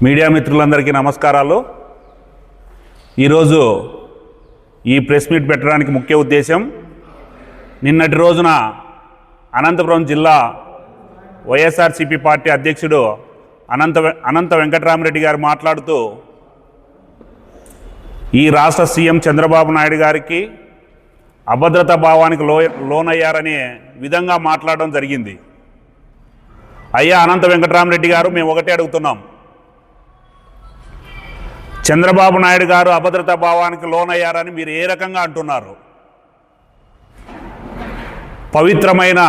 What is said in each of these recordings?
Media మిత్రులందరికీ నమస్కారాలు। ఈరోజు ఈ ప్రెస్ మీట్ పెట్టడానికి ముఖ్య ఉద్దేశం, నిన్నటి రోజున అనంతపురం జిల్లా వైఎస్ఆర్సీపీ పార్టీ అధ్యక్షుడు అనంత వెంకటరామరెడ్డి గారు మాట్లాడుతూ ఈ రాష్ట్ర సీఎం చంద్రబాబు నాయుడు గారికి అభద్రతా భావానికి లోనయ్యారనే విధంగా మాట్లాడడం జరిగింది। అయ్యా అనంత వెంకటరామరెడ్డి గారు, మేము ఒకటే అడుగుతున్నాం, చంద్రబాబు నాయుడు గారు అభద్రతా భావానికి లోనయ్యారని మీరు ఏ రకంగా అంటున్నారు? పవిత్రమైన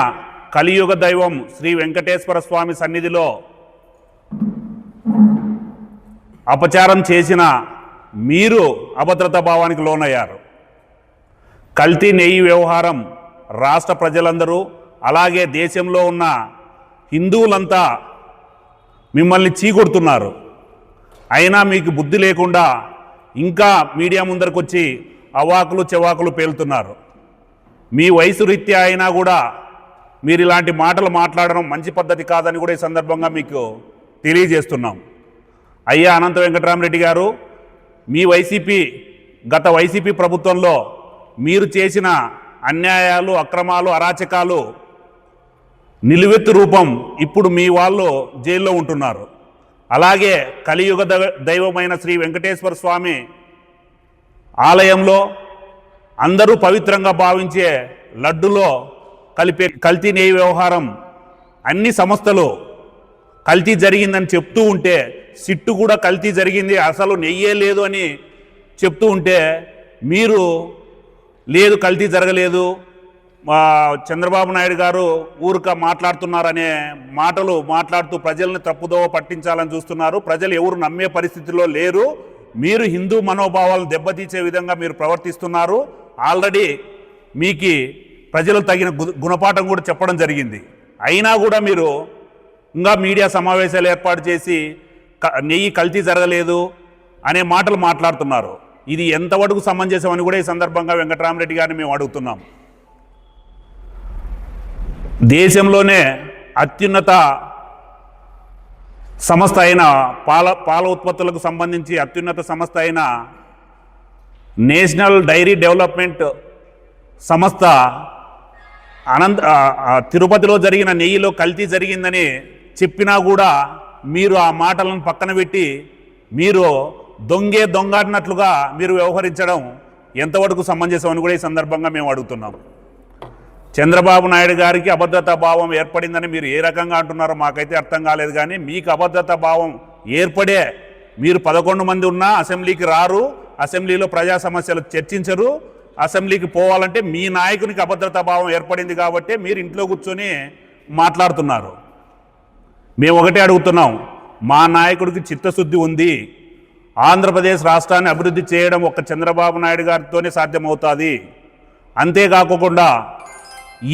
కలియుగ దైవం శ్రీ వెంకటేశ్వర స్వామి సన్నిధిలో అపచారం చేసిన మీరు అభద్రతా భావానికి లోనయ్యారు। కల్తీ నెయ్యి వ్యవహారం రాష్ట్ర ప్రజలందరూ అలాగే దేశంలో ఉన్న హిందువులంతా మిమ్మల్ని చీకొడుతున్నారు। అయినా మీకు బుద్ధి లేకుండా ఇంకా మీడియా ముందరకు వచ్చి అవాకులు చెవాకులు పేలుతున్నారు। మీ వయసు రీత్యా అయినా కూడా మీరు ఇలాంటి మాటలు మాట్లాడడం మంచి పద్ధతి కాదని కూడా ఈ సందర్భంగా మీకు తెలియజేస్తున్నాం। అయ్యా అనంత వెంకటరామరెడ్డి గారు, మీ గత వైసీపీ ప్రభుత్వంలో మీరు చేసిన అన్యాయాలు, అక్రమాలు, అరాచకాలు నిలువెత్తు రూపం ఇప్పుడు మీ వాళ్ళు జైల్లో ఉంటున్నారు। అలాగే కలియుగ దైవమైన శ్రీ వెంకటేశ్వర స్వామి ఆలయంలో అందరూ పవిత్రంగా భావించే లడ్డులో కల్తీ నెయ్యి వ్యవహారం అన్ని సంస్థలు కల్తీ జరిగిందని చెప్తూ ఉంటే, సిట్టు కూడా కల్తీ జరిగింది, అసలు నెయ్యే లేదు అని చెప్తూ ఉంటే, మీరు లేదు కల్తీ జరగలేదు, చంద్రబాబు నాయుడు గారు ఊరిక మాట్లాడుతున్నారనే మాటలు మాట్లాడుతూ ప్రజల్ని తప్పుదోవ పట్టించాలని చూస్తున్నారు। ప్రజలు ఎవరు నమ్మే పరిస్థితిలో లేరు। మీరు హిందూ మనోభావాలను దెబ్బతీసే విధంగా మీరు ప్రవర్తిస్తున్నారు। ఆల్రెడీ మీకు ప్రజలు తగిన గుణపాఠం కూడా చెప్పడం జరిగింది। అయినా కూడా మీరు ఇంకా మీడియా సమావేశాలు ఏర్పాటు చేసి నెయ్యి కల్తీ జరగలేదు అనే మాటలు మాట్లాడుతున్నారు। ఇది ఎంతవరకు సమంజసమని కూడా ఈ సందర్భంగా వెంకటరామరెడ్డి గారిని మేము అడుగుతున్నాం। దేశంలోనే అత్యున్నత సంస్థ అయిన పాల ఉత్పత్తులకు సంబంధించి అత్యున్నత సంస్థ అయిన నేషనల్ డైరీ డెవలప్మెంట్ సంస్థ తిరుపతిలో జరిగిన నెయ్యిలో కల్తీ జరిగిందని చెప్పినా కూడా మీరు ఆ మాటలను పక్కన పెట్టి మీరు దొంగ అన్నట్లుగా మీరు వ్యవహరించడం ఎంతవరకు సమంజసం కూడా ఈ సందర్భంగా మేము అడుగుతున్నాం। చంద్రబాబు నాయుడు గారికి అభద్రతా భావం ఏర్పడిందని మీరు ఏ రకంగా అంటున్నారో మాకైతే అర్థం కాలేదు। కానీ మీకు అభద్రతా భావం ఏర్పడే మీరు 11 మంది ఉన్నా అసెంబ్లీకి రారు, అసెంబ్లీలో ప్రజా సమస్యలు చర్చించరు, అసెంబ్లీకి పోవాలంటే మీ నాయకునికి అభద్రతా భావం ఏర్పడింది కాబట్టి మీరు ఇంట్లో కూర్చొని మాట్లాడుతున్నారు। మేము ఒకటే అడుగుతున్నాం, మా నాయకుడికి చిత్తశుద్ధి ఉంది, ఆంధ్రప్రదేశ్ రాష్ట్రాన్ని అభివృద్ధి చేయడం ఒక్క చంద్రబాబు నాయుడు గారితోనే సాధ్యమవుతుంది। అంతేకాకుండా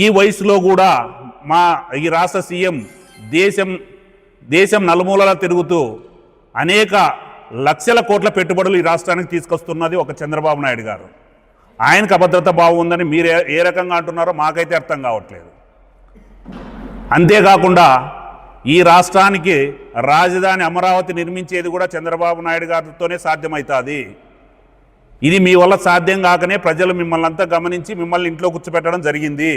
ఈ వయసులో కూడా ఈ రాష్ట్ర సీఎం దేశం నలుమూలలా తిరుగుతూ అనేక లక్షల కోట్ల పెట్టుబడులు ఈ రాష్ట్రానికి తీసుకొస్తున్నది ఒక చంద్రబాబు నాయుడు గారు। ఆయనకు అభద్రతా భావం ఉందని మీరు ఏ రకంగా అంటున్నారో మాకైతే అర్థం కావట్లేదు। అంతేకాకుండా ఈ రాష్ట్రానికి రాజధాని అమరావతి నిర్మించేది కూడా చంద్రబాబు నాయుడు గారితోనే సాధ్యమవుతుంది। ఇది మీ వల్ల సాధ్యం కాకనే ప్రజలు మిమ్మల్ని అంతా గమనించి మిమ్మల్ని ఇంట్లో కూర్చోపెట్టడం జరిగింది।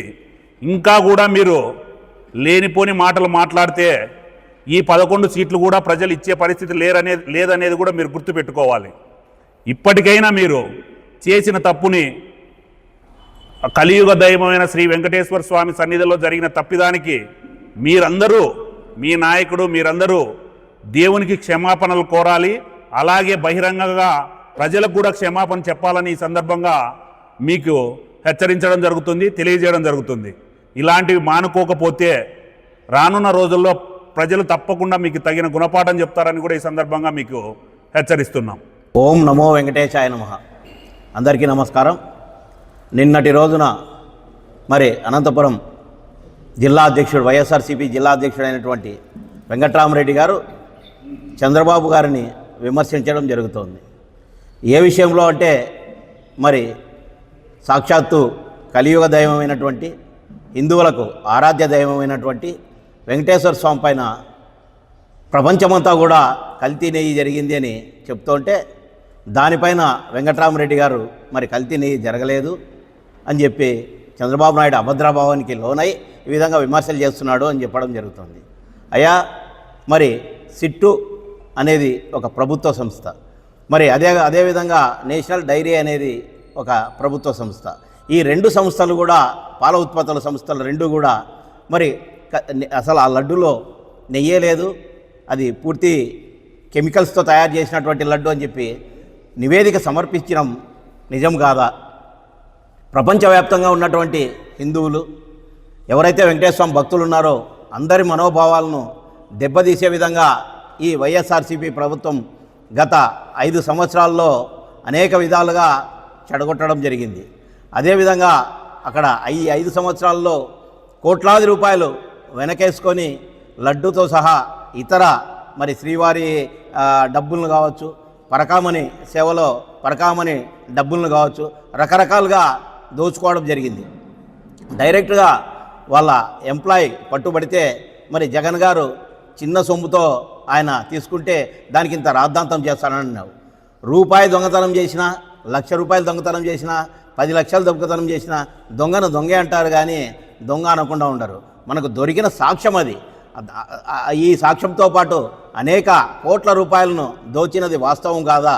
ఇంకా కూడా మీరు లేనిపోని మాటలు మాట్లాడితే ఈ 11 సీట్లు కూడా ప్రజలు ఇచ్చే పరిస్థితి లేదనేది కూడా మీరు గుర్తుపెట్టుకోవాలి। ఇప్పటికైనా మీరు చేసిన తప్పుని కలియుగ దైవమైన శ్రీ వెంకటేశ్వర స్వామి సన్నిధిలో జరిగిన తప్పిదానికి మీరందరూ, మీ నాయకుడు మీరందరూ దేవునికి క్షమాపణలు కోరాలి। అలాగే బహిరంగంగా ప్రజలకు కూడా క్షమాపణ చెప్పాలని ఈ సందర్భంగా మీకు హెచ్చరించడం జరుగుతుంది, తెలియజేయడం జరుగుతుంది। ఇలాంటివి మానుకోకపోతే రానున్న రోజుల్లో ప్రజలు తప్పకుండా మీకు తగిన గుణపాఠం చెప్తారని కూడా ఈ సందర్భంగా మీకు హెచ్చరిస్తున్నాం। ఓం నమో వెంకటేశాయ నమః। అందరికీ నమస్కారం। నిన్నటి రోజున అనంతపురం జిల్లా అధ్యక్షుడు, వైఎస్ఆర్సీపీ జిల్లా అధ్యక్షుడైనటువంటి వెంకటరామరెడ్డి గారు చంద్రబాబు గారిని విమర్శించడం జరుగుతోంది। ఏ విషయంలో అంటే సాక్షాత్తు కలియుగ దైవమైనటువంటి హిందువులకు ఆరాధ్య దైవమైనటువంటి వెంకటేశ్వర స్వామి పైన ప్రపంచమంతా కూడా కల్తీ నెయ్యి జరిగింది అని చెప్తుంటే దానిపైన వెంకట్రామరెడ్డి గారు మరి కల్తీ నెయ్యి జరగలేదు అని చెప్పి చంద్రబాబు నాయుడు అభద్రభావానికి లోనై ఈ విధంగా విమర్శలు చేస్తున్నాడు అని చెప్పడం జరుగుతుంది. మరి సిట్టు అనేది ఒక ప్రభుత్వ సంస్థ, మరి అదేవిధంగా నేషనల్ డైరీ అనేది ఒక ప్రభుత్వ సంస్థ. ఈ రెండు సంస్థలు కూడా పాల ఉత్పత్తుల సంస్థలు రెండు కూడా మరి అసలు ఆ లడ్డులో నెయ్యే లేదు, అది పూర్తి కెమికల్స్తో తయారు చేసినటువంటి లడ్డు అని చెప్పి నివేదిక సమర్పించడం నిజం కాదా? ప్రపంచవ్యాప్తంగా ఉన్నటువంటి హిందువులు ఎవరైతే వెంకటేశ్వర స్వామి భక్తులు ఉన్నారో అందరి మనోభావాలను దెబ్బతీసే విధంగా ఈ వైఎస్ఆర్సీపీ ప్రభుత్వం గత 5 సంవత్సరాల్లో అనేక విధాలుగా చెడగొట్టడం జరిగింది. అదేవిధంగా అక్కడ ఈ 5 సంవత్సరాల్లో కోట్లాది రూపాయలు వెనకేసుకొని లడ్డుతో సహా ఇతర మరి శ్రీవారి డబ్బులను కావచ్చు, పరకామణి సేవలో పరకామణి డబ్బులను కావచ్చు రకరకాలుగా దోచుకోవడం జరిగింది. డైరెక్ట్గా వాళ్ళ ఎంప్లాయీ పట్టుబడితే మరి జగన్ గారు చిన్న సొమ్ముతో ఆయన తీసుకుంటే దానికి ఇంత రాద్ధాంతం చేస్తానన్నావు. రూపాయి దొంగతనం చేసినా, ₹1,00,000 దొంగతనం చేసినా, 10 లక్షలు దొంగతనం చేసినా దొంగను దొంగే అంటారు కానీ దొంగ అనకుండా ఉండరు. మనకు దొరికిన సాక్ష్యం అది. ఈ సాక్ష్యంతో పాటు అనేక కోట్ల రూపాయలను దోచినది వాస్తవం కాదా?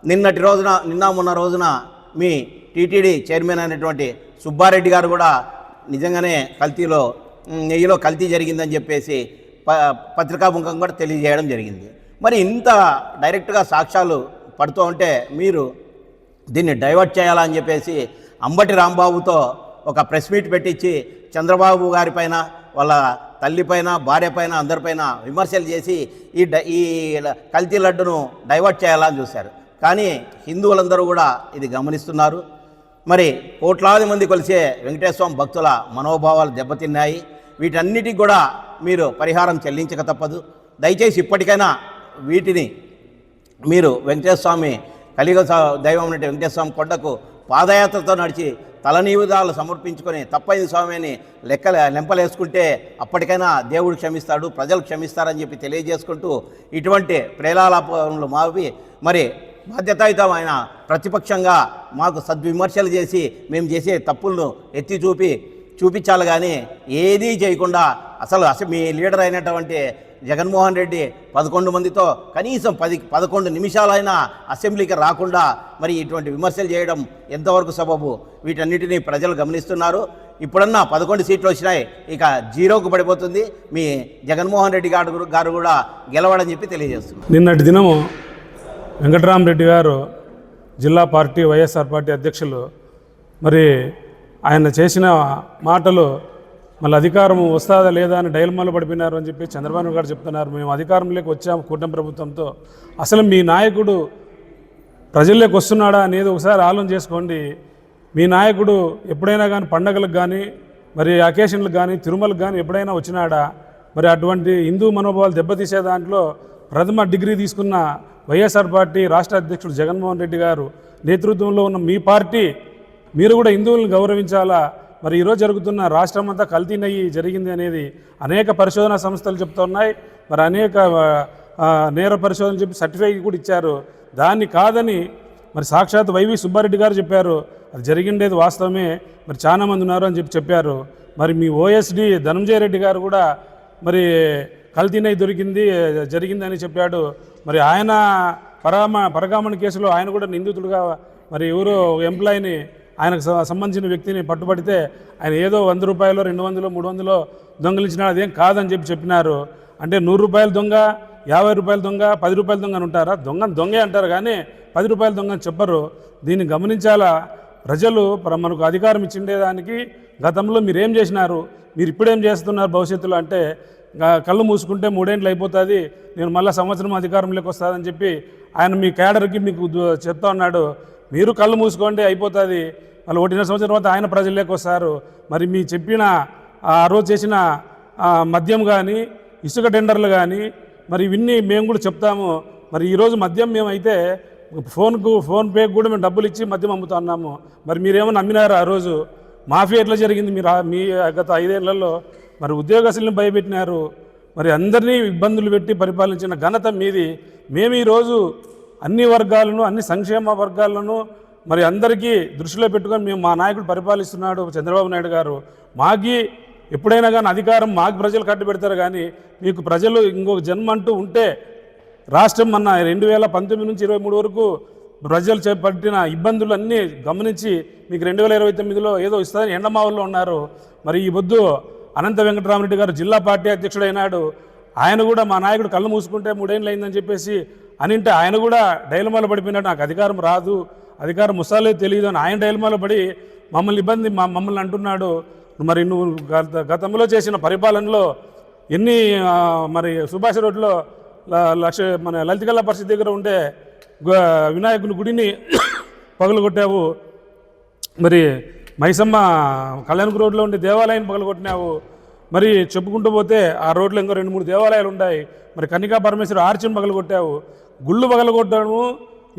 నిన్న మొన్న రోజున మీ టీటీడీ చైర్మన్ అయినటువంటి సుబ్బారెడ్డి గారు కూడా నిజంగానే నెయ్యిలో కల్తీ జరిగిందని చెప్పేసి పత్రికాముఖం కూడా తెలియజేయడం జరిగింది. మరి ఇంత డైరెక్ట్గా సాక్ష్యాలు పడుతూ ఉంటే మీరు దీన్ని డైవర్ట్ చేయాలని చెప్పేసి అంబటి రాంబాబుతో ఒక ప్రెస్ మీట్ పెట్టించి చంద్రబాబు గారిపైన, వాళ్ళ తల్లిపైన, భార్యపైన, అందరిపైన విమర్శలు చేసి ఈ కల్తీ లడ్డును డైవర్ట్ చేయాలని చూశారు. కానీ హిందువులందరూ కూడా ఇది గమనిస్తున్నారు. మరి కోట్లాది మంది కొలిసే వెంకటేశ్వర స్వామి భక్తుల మనోభావాలు దెబ్బతిన్నాయి. వీటన్నిటికి కూడా మీరు పరిహారం చెల్లించక తప్పదు. దయచేసి ఇప్పటికైనా వీటిని మీరు వెంకటేశ్వర స్వామి కలియుగ దైవం అంటే వెంకటేశ్వర స్వామి కొండకు పాదయాత్రతో నడిచి తలనీవుదాలు సమర్పించుకొని తప్పైంది స్వామి అని లెంపలేసుకుంటే అప్పటికైనా దేవుడు క్షమిస్తాడు, ప్రజలు క్షమిస్తారని చెప్పి తెలియజేసుకుంటూ ఇటువంటి ప్రేలాపనలు మావి మరి బాధ్యతాయుతమైన ప్రతిపక్షంగా మాకు సద్విమర్శలు చేసి మేము చేసే తప్పులను ఎత్తి చూపించాలి కానీ ఏదీ చేయకుండా అసలు మీ లీడర్ అయినటువంటి జగన్మోహన్ రెడ్డి 11 మందితో కనీసం 11 నిమిషాలైనా అసెంబ్లీకి రాకుండా మరి ఇటువంటి విమర్శలు చేయడం ఎంతవరకు సబబు? వీటన్నిటినీ ప్రజలు గమనిస్తున్నారు. ఇప్పుడన్నా 11 సీట్లు వచ్చినాయి, ఇక జీరోకు పడిపోతుంది. మీ జగన్మోహన్ రెడ్డి గారు కూడా గెలవడని చెప్పి తెలియజేస్తున్నారు. నిన్నటి దినము వెంకట్రామరెడ్డి గారు జిల్లా పార్టీ వైఎస్ఆర్ పార్టీ అధ్యక్షులు మరి ఆయన చేసిన మాటలు మళ్ళీ అధికారం వస్తుందా లేదా అని డైలమాలో పడిపోయినారు అని చెప్పి చంద్రబాబు గారు చెప్తున్నారు. మేము అధికారంలోకి వచ్చాము కూటమి ప్రభుత్వంతో. అసలు మీ నాయకుడు ప్రజల్లోకి వస్తున్నాడా అనేది ఒకసారి ఆలోచన చేసుకోండి. మీ నాయకుడు ఎప్పుడైనా కానీ పండగలకు కానీ మరి అకేషన్లకు కానీ తిరుమలకు కానీ ఎప్పుడైనా వచ్చినాడా? మరి అటువంటి హిందూ మనోభావాలు దెబ్బతీసే దాంట్లో ప్రథమ డిగ్రీ తీసుకున్న వైఎస్ఆర్ పార్టీ రాష్ట్ర అధ్యక్షుడు జగన్మోహన్ రెడ్డి గారు నేతృత్వంలో ఉన్న మీ పార్టీ మీరు కూడా హిందువులను గౌరవించాలా? మరి ఈరోజు జరుగుతున్న రాష్ట్రం అంతా కల్తీ నెయ్యి జరిగింది అనేది అనేక పరిశోధనా సంస్థలు చెప్తూ ఉన్నాయి. మరి అనేక నేర పరిశోధనలు చెప్పి సర్టిఫికేట్ కూడా ఇచ్చారు. దాన్ని కాదని మరి సాక్షాత్ వైవి సుబ్బారెడ్డి గారు చెప్పారు. అది జరిగిండేది వాస్తవమే, మరి చాలామంది ఉన్నారు అని చెప్పారు. మరి మీ ఓఎస్డి ధనంజయ రెడ్డి గారు కూడా మరి కల్తీ నెయ్యి జరిగిందని చెప్పాడు. మరి ఆయన పరకామణి కేసులో ఆయన కూడా నిందితుడుగా మరి ఎవరో ఎంప్లాయీని ఆయనకు సంబంధించిన వ్యక్తిని పట్టుబడితే ఆయన ఏదో ₹100, $200, $300 దొంగలించినా అదేం కాదని చెప్పినారు. అంటే ₹100 దొంగ, ₹50 దొంగ, ₹10 దొంగ అని ఉంటారా? దొంగే అంటారు కానీ ₹10 దొంగ అని చెప్పరు. దీన్ని గమనించాలా ప్రజలు. మనకు అధికారం ఇచ్చిండేదానికి గతంలో మీరేం చేసినారు, మీరు ఇప్పుడేం చేస్తున్నారు భవిష్యత్తులో అంటే కళ్ళు మూసుకుంటే 3 ఏళ్ళు అయిపోతుంది, నేను మళ్ళీ సంవత్సరం అధికారంలోకి వస్తుందని చెప్పి ఆయన మీ క్యాడర్కి మీకు చెప్తా ఉన్నాడు. మీరు కళ్ళు మూసుకోండి అయిపోతుంది, మళ్ళీ 1.5 సంవత్సరం తర్వాత ఆయన ప్రజల్లోకి వస్తారు. మరి మీ చెప్పిన ఆ రోజు చేసిన మద్యం కానీ ఇసుక టెండర్లు కానీ మరి ఇవన్నీ మేము కూడా చెప్తాము. మరి ఈరోజు మద్యం మేమైతే ఫోన్పేకి కూడా మేము డబ్బులు ఇచ్చి మద్యం అమ్ముతున్నాము. మరి మీరేమన్నా నమ్మినారు? ఆ రోజు మాఫియా ఎట్లా జరిగింది? మీ గత 5 ఏళ్లలో మరి ఉద్యోగస్తులను భయపెట్టినారు. మరి అందరినీ ఇబ్బందులు పెట్టి పరిపాలించిన ఘనత మీది. మేము ఈరోజు అన్ని వర్గాలను, అన్ని సంక్షేమ వర్గాలను మరి అందరికీ దృష్టిలో పెట్టుకొని మేము మా నాయకుడు పరిపాలిస్తున్నాడు చంద్రబాబు నాయుడు గారు. మాకి ఎప్పుడైనా కానీ అధికారం మాకు ప్రజలు కట్టుబెడతారు, కానీ మీకు ప్రజలు ఇంకొక జన్మ అంటూ ఉంటే రాష్ట్రం మన 2019 నుంచి 23 వరకు ప్రజలు చేపట్టిన ఇబ్బందులన్నీ గమనించి మీకు 2029లో ఏదో ఇస్తారని ఎండమావుల్లో ఉన్నారు. మరి ఈ పొద్దు అనంత వెంకటరామరెడ్డి గారు జిల్లా పార్టీ అధ్యక్షుడైనాడు. ఆయన కూడా మా నాయకుడు కళ్ళు మూసుకుంటే 3 ఏళ్ళు అయిందని చెప్పేసి అనింటే ఆయన కూడా డైలమాలో పడిపోయినాడు. నాకు అధికారం రాదు, అధికారం ముసాలే తెలియదు అని ఆయన డైలమాలో పడి మమ్మల్ని అంటున్నాడు. మరి నువ్వు గతంలో చేసిన పరిపాలనలో ఎన్ని మరి సుభాష్ రోడ్లో మన లలితకల్లా పరిస్థితి దగ్గర ఉండే వినాయకుని గుడిని పగలగొట్టావు. మరి మైసమ్మ కళ్యాణ్కు రోడ్లో ఉండే దేవాలయాన్ని పగలగొట్టినావు. మరి చెప్పుకుంటూ పోతే ఆ రోడ్లో ఇంకో 2-3 దేవాలయాలు ఉన్నాయి. మరి కన్నికా పరమేశ్వర ఆర్చిని పగలగొట్టావు. గుళ్ళు పగలగొట్టడము,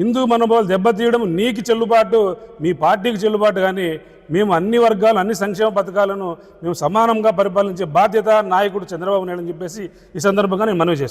హిందూ మనోభావాలు దెబ్బతీయడం నీకు చెల్లుబాటు, మీ పార్టీకి చెల్లుబాటు. కానీ మేము అన్ని వర్గాలు, అన్ని సంక్షేమ పథకాలను మేము సమానంగా పరిపాలించే బాధ్యత నాయకుడు చంద్రబాబు నాయుడు అని చెప్పేసి ఈ సందర్భంగా నేను మనవి చేస్తాను.